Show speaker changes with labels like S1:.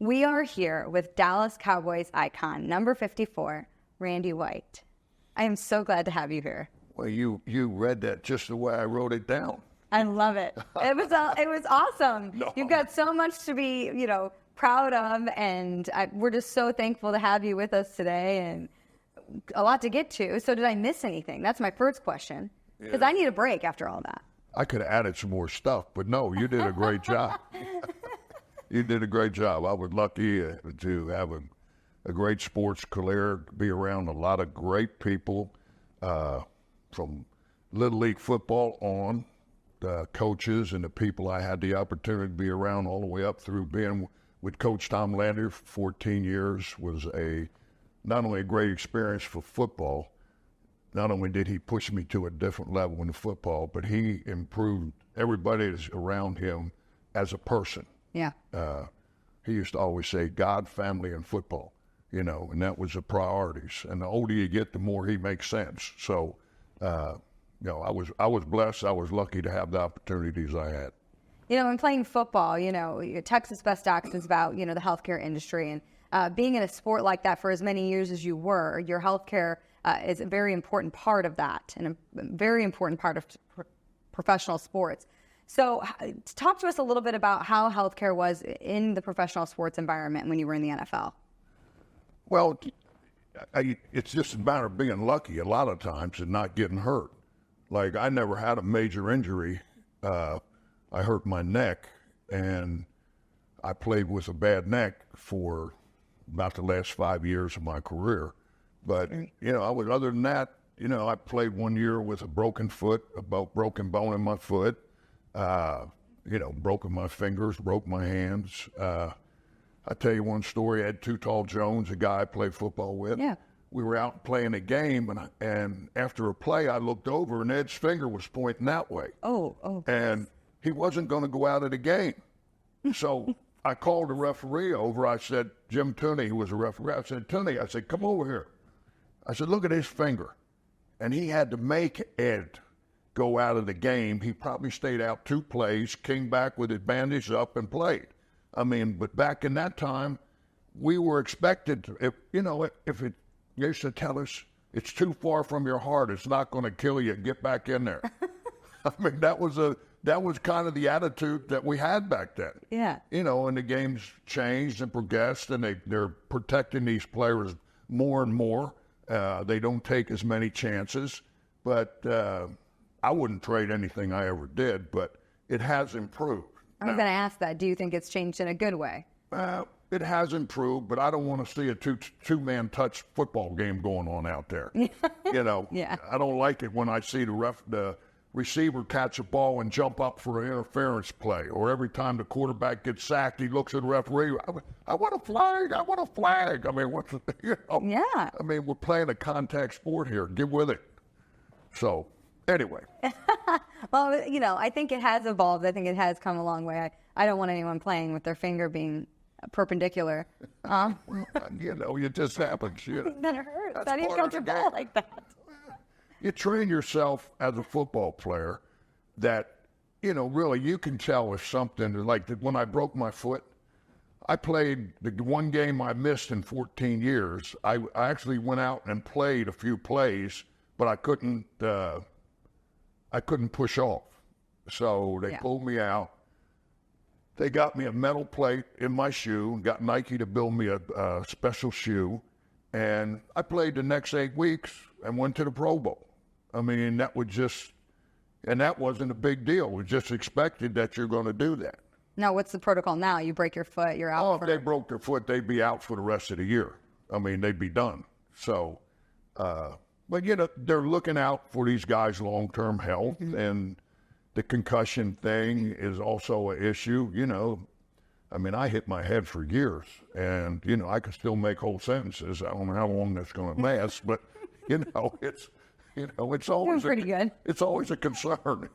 S1: We are here with Dallas Cowboys icon, number 54, Randy White. I am so glad to have you here.
S2: Well, you read that just the way I wrote it down.
S1: I love it. It was awesome.
S2: No.
S1: You've got so much to be, proud of, and we're just so thankful to have you with us today, and a lot to get to. So did I miss anything? That's my first question, because I need a break after all that.
S2: I could have added some more stuff, but no, you did a great job. You did a great job. I was lucky to have a great sports career, be around a lot of great people, from Little League football on, the coaches and the people I had the opportunity to be around all the way up through being with Coach Tom Landry for 14 years was not only a great experience for football. Not only did he push me to a different level in football, but he improved everybody that's around him as a person.
S1: Yeah.
S2: He used to always say, God, family, and football, and that was the priorities. And the older you get, the more he makes sense. So, I was blessed. I was lucky to have the opportunities I had.
S1: In playing football, Texas Best Docs is about, the healthcare industry. And being in a sport like that for as many years as you were, your healthcare is a very important part of that and a very important part of professional sports. So talk to us a little bit about how healthcare was in the professional sports environment when you were in the NFL.
S2: Well, it's just a matter of being lucky a lot of times and not getting hurt. Like, I never had a major injury. I hurt my neck, and I played with a bad neck for about the last 5 years of my career. But, other than that, I played 1 year with a broken foot, a broken bone in my foot, broken my fingers, broke my hands. I'll tell you one story. I had Too Tall Jones, a guy I played football with.
S1: Yeah.
S2: We were out playing a game, and after a play, I looked over, and Ed's finger was pointing that way.
S1: Oh.
S2: And he wasn't going to go out of the game. So I called the referee over. I said, Jim Tooney, who was a referee, I said, Tooney, come over here. I said, look at his finger. And he had to make Ed go out of the game. He probably stayed out 2 plays, came back with his bandage up and played. But back in that time, we were expected to, if it used to tell us, it's too far from your heart, it's not going to kill you, get back in there. That was kind of the attitude that we had back then.
S1: Yeah.
S2: And the game's changed and progressed, and they're protecting these players more and more. They don't take as many chances, but I wouldn't trade anything I ever did, but it has improved.
S1: I was going to ask that. Do you think it's changed in a good way?
S2: It has improved, but I don't want to see a two-man touch football game going on out there.
S1: Yeah.
S2: I don't like it when I see the receiver catch a ball and jump up for an interference play, or every time the quarterback gets sacked, he looks at the referee. I want a flag. I want a flag.
S1: Yeah.
S2: We're playing a contact sport here. Get with it. So, anyway.
S1: Well, I think it has evolved. I think it has come a long way. I don't want anyone playing with their finger being perpendicular.
S2: It just happens.
S1: Then it hurts.
S2: That's
S1: How do you
S2: part of
S1: catch a
S2: the
S1: ball
S2: game.
S1: like that?
S2: You train yourself as a football player that, really you can tell if something, like when I broke my foot, I played the one game I missed in 14 years. I actually went out and played a few plays, but I couldn't push off. So they pulled me out. They got me a metal plate in my shoe, got Nike to build me a special shoe, and I played the next 8 weeks and went to the Pro Bowl. That wasn't a big deal. It was just expected that you're going to do that.
S1: Now, what's the protocol now? You break your foot, you're out.
S2: If they broke their foot, they'd be out for the rest of the year. They'd be done. So, but they're looking out for these guys' long-term health, and the concussion thing is also an issue. I hit my head for years, and I can still make whole sentences. I don't know how long that's going to last, but it's always
S1: pretty good.
S2: It's always a concern.